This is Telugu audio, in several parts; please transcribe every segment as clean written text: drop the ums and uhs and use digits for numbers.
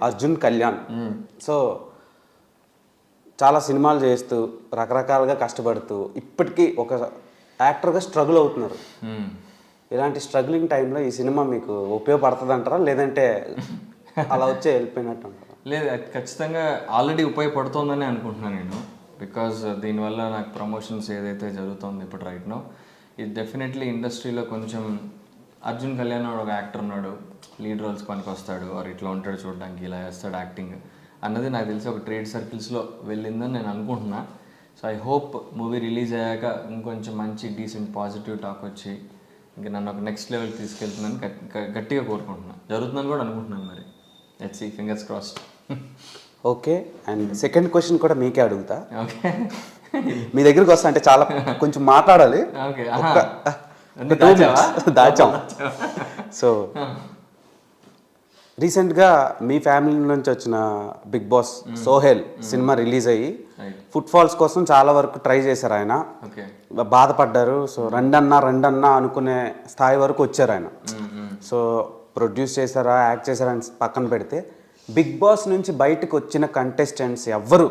అర్జున్ కళ్యాణ్. సో చాలా సినిమాలు చేస్తూ రకరకాలుగా కష్టపడుతూ ఇప్పటికీ ఒక యాక్టర్గా స్ట్రగుల్ అవుతున్నారు. ఇలాంటి స్ట్రగ్లింగ్ టైంలో ఈ సినిమా మీకు ఉపయోగపడుతుంది అంటారా, లేదంటే అలా వచ్చే వెళ్ళిపోయినట్టు అంటారా? లేదు, అది ఖచ్చితంగా ఆల్రెడీ ఉపయోగపడుతుందని అనుకుంటున్నాను నేను. బికాజ్ దీనివల్ల నాకు ప్రమోషన్స్ ఏదైతే జరుగుతుందో ఇప్పుడు రైట్ నో, ఇది డెఫినెట్లీ ఇండస్ట్రీలో కొంచెం అర్జున్ కళ్యాణ్ ఒక యాక్టర్ ఉన్నాడు, లీడ్ రోల్స్ పనికి వస్తాడు, వారు ఇట్లా ఉంటాడు చూడడానికి, ఇలా వేస్తాడు యాక్టింగ్ అన్నది నాకు తెలిసి ఒక ట్రేడ్ సర్కిల్స్లో వెళ్ళిందని నేను అనుకుంటున్నా. So I hope movie release అయ్యాక ఇంకొంచెం మంచి డీసెంట్ పాజిటివ్ టాక్ వచ్చి ఇంకా నన్ను ఒక నెక్స్ట్ లెవెల్కి తీసుకెళ్తుందని గట్టిగా కోరుకుంటున్నాను. జరుగుతుందని కూడా అనుకుంటున్నాను. మరి let's see, fingers crossed. Okay, and second question కూడా మీకే అడుగుతా. ఓకే, మీ దగ్గరికి వస్తా అంటే చాలా కొంచెం మాట్లాడాలి. ఓకే, దాచాం. సో రీసెంట్గా మీ ఫ్యామిలీ నుంచి వచ్చిన బిగ్ బాస్ సోహెల్ సినిమా రిలీజ్ అయ్యి ఫుట్ ఫాల్స్ కోసం చాలా వరకు ట్రై చేశారు. ఆయన బాధపడ్డారు. సో రెండన్నా అనుకునే స్థాయి వరకు వచ్చారు ఆయన. సో ప్రొడ్యూస్ చేశారా, యాక్ట్ చేశారా అని పక్కన పెడితే బిగ్ బాస్ నుంచి బయటకు వచ్చిన కంటెస్టెంట్స్ ఎవ్వరు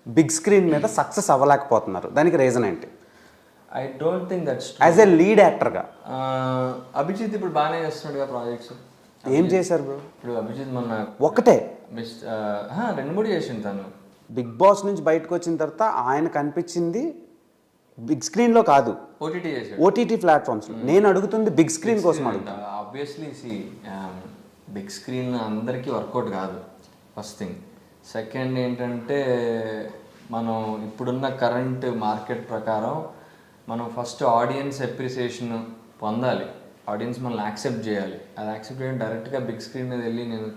బిగ్ స్క్రీన్ మీద సక్సెస్ అవ్వలేకపోతున్నారు. దానికి రీజన్ ఏంటి? I don't think that's as a lead యాక్టర్గా. అభిజిత్ ఇప్పుడు బాగానే చేస్తున్నాడు ప్రాజెక్ట్స్. ఏం చేశారు బ్రో? ఇప్పుడు అభిజిత్ మొన్న ఒకటే 2-3 చేసింది తను. బిగ్ బాస్ నుంచి బయటకు వచ్చిన తర్వాత ఆయన కనిపించింది బిగ్ స్క్రీన్లో కాదు, ఓటీటీ చేశాడు, ఓటీటీ ప్లాట్ఫామ్స్లో. నేను అడుగుతుంది బిగ్ స్క్రీన్ కోసం అడుగుతా. ఆబ్వియస్లీ బిగ్ స్క్రీన్ అందరికీ వర్కౌట్ కాదు, ఫస్ట్ థింగ్. సెకండ్ ఏంటంటే మనం ఇప్పుడున్న కరెంట్ మార్కెట్ ప్రకారం మనం ఫస్ట్ ఆడియన్స్ అప్రిసియేషన్ పొందాలి, ఆడియన్స్ మనల్ని యాక్సెప్ట్ చేయాలి. అది యాక్సెప్ట్ చేయడం డైరెక్ట్గా బిగ్ స్క్రీన్ మీద వెళ్ళి నేను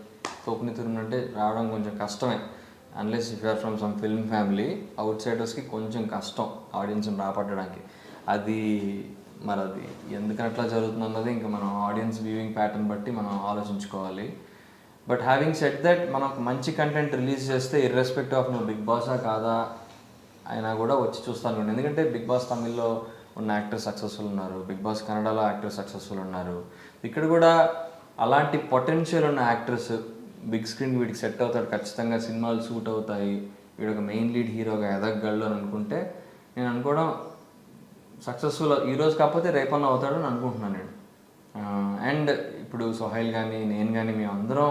తోపుని తిరిగినట్టే రావడం కొంచెం కష్టమే. Unless if you're from some film family, అవుట్ సైడర్స్కి కొంచెం కష్టం ఆడియన్స్ని రాపట్టడానికి. అది మరి అది ఎందుకని అట్లా జరుగుతుంది అన్నది ఇంకా మనం ఆడియన్స్ వ్యూయింగ్ ప్యాటర్న్ బట్టి మనం ఆలోచించుకోవాలి. బట్ హ్యావింగ్ సెట్ దట్, మనం మంచి కంటెంట్ రిలీజ్ చేస్తే ఇర్రెస్పెక్ట్ ఆఫ్ నువ్వు బిగ్ బాసా కాదా అయినా కూడా వచ్చి చూస్తాను. ఎందుకంటే బిగ్ బాస్ తమిళ్లో ఉన్న యాక్టర్స్ సక్సెస్ఫుల్ ఉన్నారు, బిగ్ బాస్ కన్నడలో యాక్టర్స్ సక్సెస్ఫుల్ ఉన్నారు. ఇక్కడ కూడా అలాంటి పొటెన్షియల్ ఉన్న యాక్టర్స్ బిగ్ స్క్రీన్ వీడికి సెట్ అవుతాడు, ఖచ్చితంగా సినిమాలు సూట్ అవుతాయి, వీడు ఒక మెయిన్ లీడ్ హీరోగా ఎదగగలడు అని అనుకుంటే నేను అనుకోవడం సక్సెస్ఫుల్ ఈరోజు కాకపోతే రేపన్నా అవుతాడు అని అనుకుంటున్నాను నేను. అండ్ ఇప్పుడు సోహైల్ కానీ నేను కానీ మేమందరం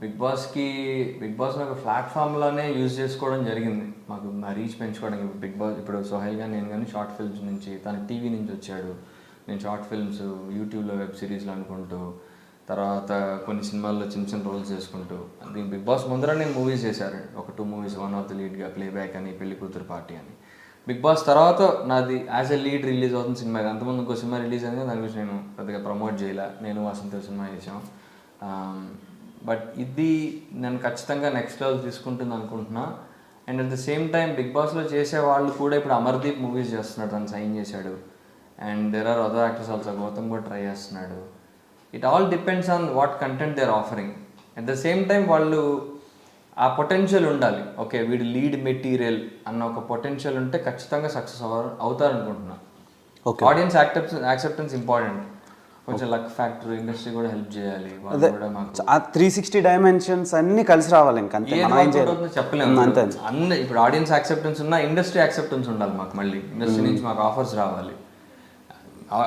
బిగ్ బాస్ని ఒక ప్లాట్ఫామ్లోనే యూజ్ చేసుకోవడం జరిగింది, మాకు మా రీచ్ పెంచుకోవడానికి. బిగ్ బాస్ ఇప్పుడు సోహైల్ కానీ నేను కానీ షార్ట్ ఫిల్మ్స్ నుంచి, తను టీవీ నుంచి వచ్చాడు, నేను షార్ట్ ఫిల్మ్స్ యూట్యూబ్లో వెబ్ సిరీస్లు అనుకుంటూ, తర్వాత కొన్ని సినిమాల్లో చిన్న చిన్న రోల్స్ చేసుకుంటూ. దీని బిగ్ బాస్ ముందర నేను మూవీస్ చేశాను, ఒక 2 మూవీస్, వన్ ఆఫ్ ది లీడ్గా ప్లేబ్యాక్ అని, పెళ్లి కూతురు పార్టీ అని. బిగ్ బాస్ తర్వాత నాది యాజ్ ఎ లీడ్ రిలీజ్ అవుతుంది సినిమా. అంతకుముందు ఇంకో సినిమా రిలీజ్ అయింది, దాని గురించి నేను పెద్దగా ప్రమోట్ చేయలే, నేను వసంత సినిమా చేసాం. బట్ ఇది నేను ఖచ్చితంగా నెక్స్ట్ లెవెల్ తీసుకుంటుంది అనుకుంటున్నా. And at the same time బిగ్ బాస్లో చేసే వాళ్ళు కూడా ఇప్పుడు అమర్దీప్ మూవీస్ చేస్తున్నాడు, తను సైన్ చేశాడు. And there are other actors also, Gautam కూడా ట్రై చేస్తున్నాడు. It all depends on what content they are offering. At the same time వాళ్ళు ఆ పొటెన్షియల్ ఉండాలి. ఓకే, వీడు లీడ్ మెటీరియల్ అన్న ఒక పొటెన్షియల్ ఉంటే ఖచ్చితంగా సక్సెస్ అవుతారనుకుంటున్నా. ఆడియన్స్ యాక్సెప్టెన్స్ ఇంపార్టెంట్, కొంచెం లక్ ఫ్యాక్టర్, ఇండస్ట్రీ కూడా హెల్ప్ చేయాలి. 360 డైమెన్షన్స్ అన్ని కలిసి రావాలి. ఇంకా చెప్పలేము అన్ని. ఇప్పుడు ఆడియన్స్ యాక్సెప్టెన్స్ ఉన్నా ఇండస్ట్రీ యాక్సెప్టెన్స్ ఉండాలి మాకు. మళ్ళీ ఇండస్ట్రీ నుంచి మాకు ఆఫర్స్ రావాలి.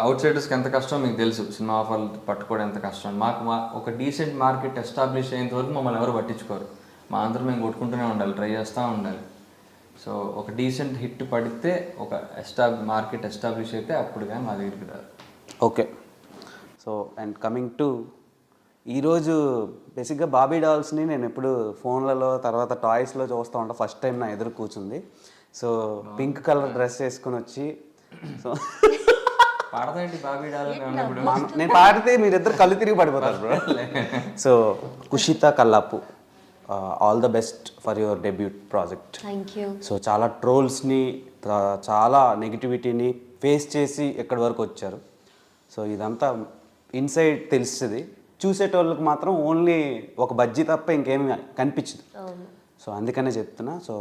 అవుట్ సైడర్స్కి ఎంత కష్టం మీకు తెలుసు, సినిమా ఆఫర్లు పట్టుకోవడం ఎంత కష్టం. మాకు ఒక డీసెంట్ మార్కెట్ ఎస్టాబ్లిష్ అయ్యేంత వరకు మమ్మల్ని ఎవరు పట్టించుకోరు. మా అందరూ మేము కొట్టుకుంటూనే ఉండాలి, ట్రై చేస్తూ ఉండాలి. సో ఒక డీసెంట్ హిట్ పడితే, ఒక మార్కెట్ ఎస్టాబ్లిష్ అయితే అప్పుడు కానీ మా దగ్గరికి రాదు. Okay, so and coming to ఈరోజు బేసిక్గా బాబీ డాల్స్ని నేను ఎప్పుడు ఫోన్లలో తర్వాత టాయ్స్లో చూస్తూ ఉంటా. ఫస్ట్ టైం నా ఎదురు కూర్చుంది. సో పింక్ కలర్ డ్రెస్ వేసుకుని వచ్చి, సో నేను పాడితే మీరిద్దరు కళ్ళు తిరిగి పడిపోతారు bro. So Kushitha Kallapu, all the best for your debut project. So చాలా ట్రోల్స్ని, చాలా నెగిటివిటీని ఫేస్ చేసి ఎక్కడి వరకు వచ్చారు. సో ఇదంతా ఇన్సైడ్ తెలుస్తుంది, చూసేటోళ్ళకి మాత్రం ఓన్లీ ఒక బజ్జీ తప్ప ఇంకేమి కనిపించదు. సో అందుకనే చెప్తున్నా. సో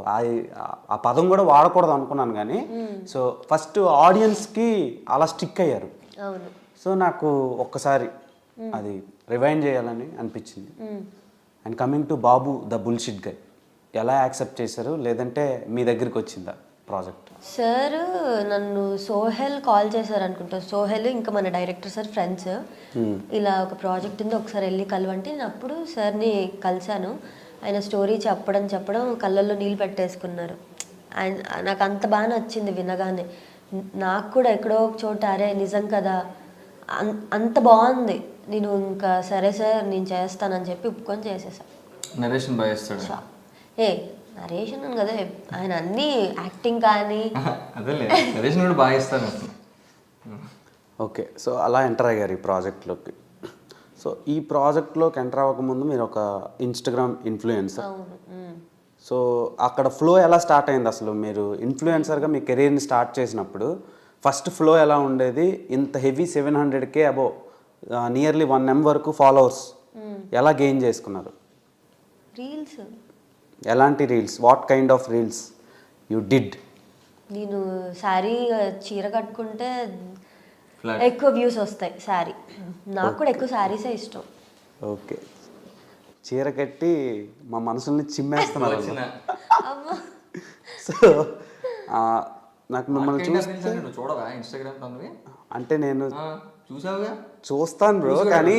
ఆ పదం కూడా వాడకూడదు అనుకున్నాను కానీ, సో ఫస్ట్ ఆడియన్స్కి అలా స్టిక్ అయ్యారు. సో నాకు ఒక్కసారి అది రివైండ్ చేయాలని అనిపించింది. And coming to Babu the bullshit గై, ఎలా యాక్సెప్ట్ చేశారు, లేదంటే మీ దగ్గరికి వచ్చిందా ప్రాజెక్ట్? సార్ నన్ను సోహెల్ కాల్ చేశారు అనుకుంటా. సోహెల్ ఇంకా మన డైరెక్టర్ సార్ ఫ్రెండ్స్, ఇలా ఒక ప్రాజెక్ట్ ఉంది ఒకసారి వెళ్ళి కలవంటే నేను అప్పుడు సార్ని కలిశాను. ఆయన స్టోరీ చెప్పడం కళ్ళల్లో నీళ్ళు పెట్టేసుకున్నారు. ఆయన నాకు అంత బాగా నచ్చింది వినగానే. నాకు కూడా ఎక్కడో ఒక చోట అరే నిజం కదా అంత బాగుంది. నేను ఇంకా సరే సార్ నేను చేస్తానని చెప్పి ఒప్పుకొని చేసేసాను. నరేషన్ బాగా చేస్తాడు. నరేషన్ కదా ఆయన అన్ని యాక్టింగ్ కానీ అదే నరేషన్ కూడా బాగా ఇస్తాను. ఓకే, సో అలా ఎంటర్ అయ్యారు ఈ ప్రాజెక్ట్లోకి. సో ఈ ప్రాజెక్ట్లోకి ఎంటర్ అవ్వకముందు మీరు ఒక ఇన్స్టాగ్రామ్ ఇన్ఫ్లుయెన్సర్. సో అక్కడ ఫ్లో ఎలా స్టార్ట్ అయింది అసలు? మీరు ఇన్ఫ్లుయెన్సర్గా మీ కెరీర్ని స్టార్ట్ చేసినప్పుడు ఫస్ట్ ఫ్లో ఎలా ఉండేది? ఇంత heavy 700K above nearly 1 M వరకు ఫాలోవర్స్ ఎలా గెయిన్ చేసుకున్నారు? రీల్స్. ఎలాంటి reels? What kind of reels you did? నేను శారీ చీర కట్టుకుంటే ఎక్కువ వ్యూస్ వస్తాయి. శారీ నాకు కూడా ఎక్కువ శారీసే ఇష్టం. ఓకే, చీర కట్టి మా మనసుల్ని చిమ్మేస్తున్నారు. సో నాకు మిమ్మల్ని చూస్తే చూడవా ఇన్స్టాగ్రామ్? అంటే నేను చూసావుగా, చూస్తాను బ్రో, కానీ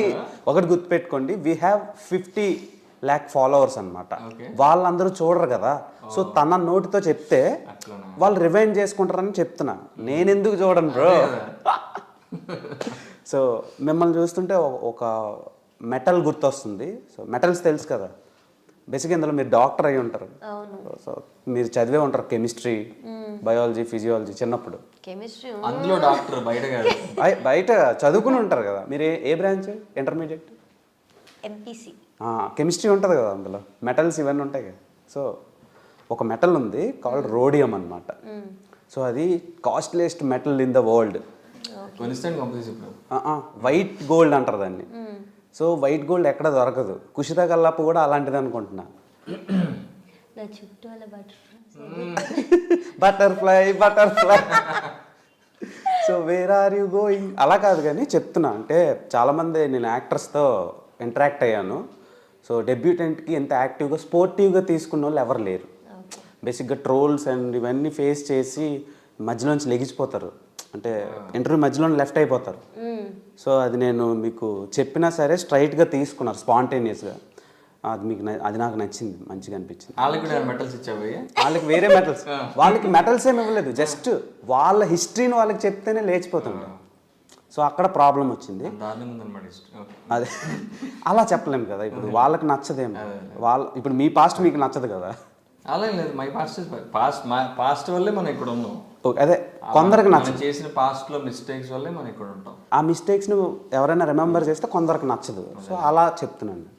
ఒకటి గుర్తుపెట్టుకోండి, వీ హ్యావ్ 50 lakh ఫాలోవర్స్ అనమాట. వాళ్ళందరూ చూడరు కదా. సో తన నోటితో చెప్తే వాళ్ళు రివైండ్ చేసుకుంటారని చెప్తున్నా. నేను ఎందుకు చూడను బ్రో? సో మిమ్మల్ని చూస్తుంటే ఒక మెటల్ గుర్తొస్తుంది. సో మెటల్స్ తెలుసు కదా, బేసిక్గా ఇందులో మీరు డాక్టర్ అయి ఉంటారు. సో మీరు చదివే ఉంటారు కెమిస్ట్రీ, బయాలజీ, ఫిజియాలజీ చిన్నప్పుడు. కెమిస్ట్రీ అందులో డాక్టర్ బయట చదువుకుని ఉంటారు కదా. మీరు ఏ బ్రాంచ్? Intermediate MPC. కెమిస్ట్రీ ఉంటుంది కదా, అందులో మెటల్స్ ఇవన్నీ ఉంటాయి కదా. సో ఒక మెటల్ ఉంది కాల్డ్ రోడియం అనమాట. సో అది costliest metal in the world. White gold అంటారు దాన్ని. సో వైట్ గోల్డ్ ఎక్కడ దొరకదు. కుషిత కల్లాపు కూడా అలాంటిది అనుకుంటున్నా. Butterfly so where are you going అలా కాదు, కానీ చెప్తున్నా. అంటే చాలామంది నేను యాక్టర్స్తో ఇంటరాక్ట్ అయ్యాను. సో డెబ్యూటెంట్కి ఎంత యాక్టివ్గా స్పోర్టివ్గా తీసుకున్న వాళ్ళు ఎవరు లేరు. బేసిక్గా ట్రోల్స్ అండ్ ఇవన్నీ ఫేస్ చేసి మధ్యలోంచి లెగిసిపోతారు, అంటే ఇంటర్వ్యూ మధ్యలో లెఫ్ట్ అయిపోతారు. సో అది నేను మీకు చెప్పినా సరే స్ట్రైట్గా తీసుకున్నారు స్పాంటేనియస్గా. అది మీకు అది నాకు నచ్చింది, మంచిగా అనిపించింది. వాళ్ళకి వేరే మెటల్స్, వాళ్ళకి మెటల్స్ ఏమి ఇవ్వలేదు, జస్ట్ వాళ్ళ హిస్టరీని వాళ్ళకి చెప్తేనే లేచిపోతుండే. సో అక్కడ ప్రాబ్లం వచ్చింది. అదే అలా చెప్పలేము కదా, ఇప్పుడు వాళ్ళకి నచ్చదేమో. ఇప్పుడు మీ పాస్ట్ మీకు నచ్చదు కదా. అలా లేదు, మై పాస్ట్ వల్లే మనం ఇక్కడ ఉన్నాం. అదే కొందరికి నచ్చదు, చేసిన పాస్ట్ లో మిస్టేక్స్ వల్లే మనం ఇక్కడ ఉంటాం. ఆ మిస్టేక్స్ ను ఎవరైనా రిమెంబర్ చేస్తే కొందరికి నచ్చదు. సో అలా చెప్తున్నాను.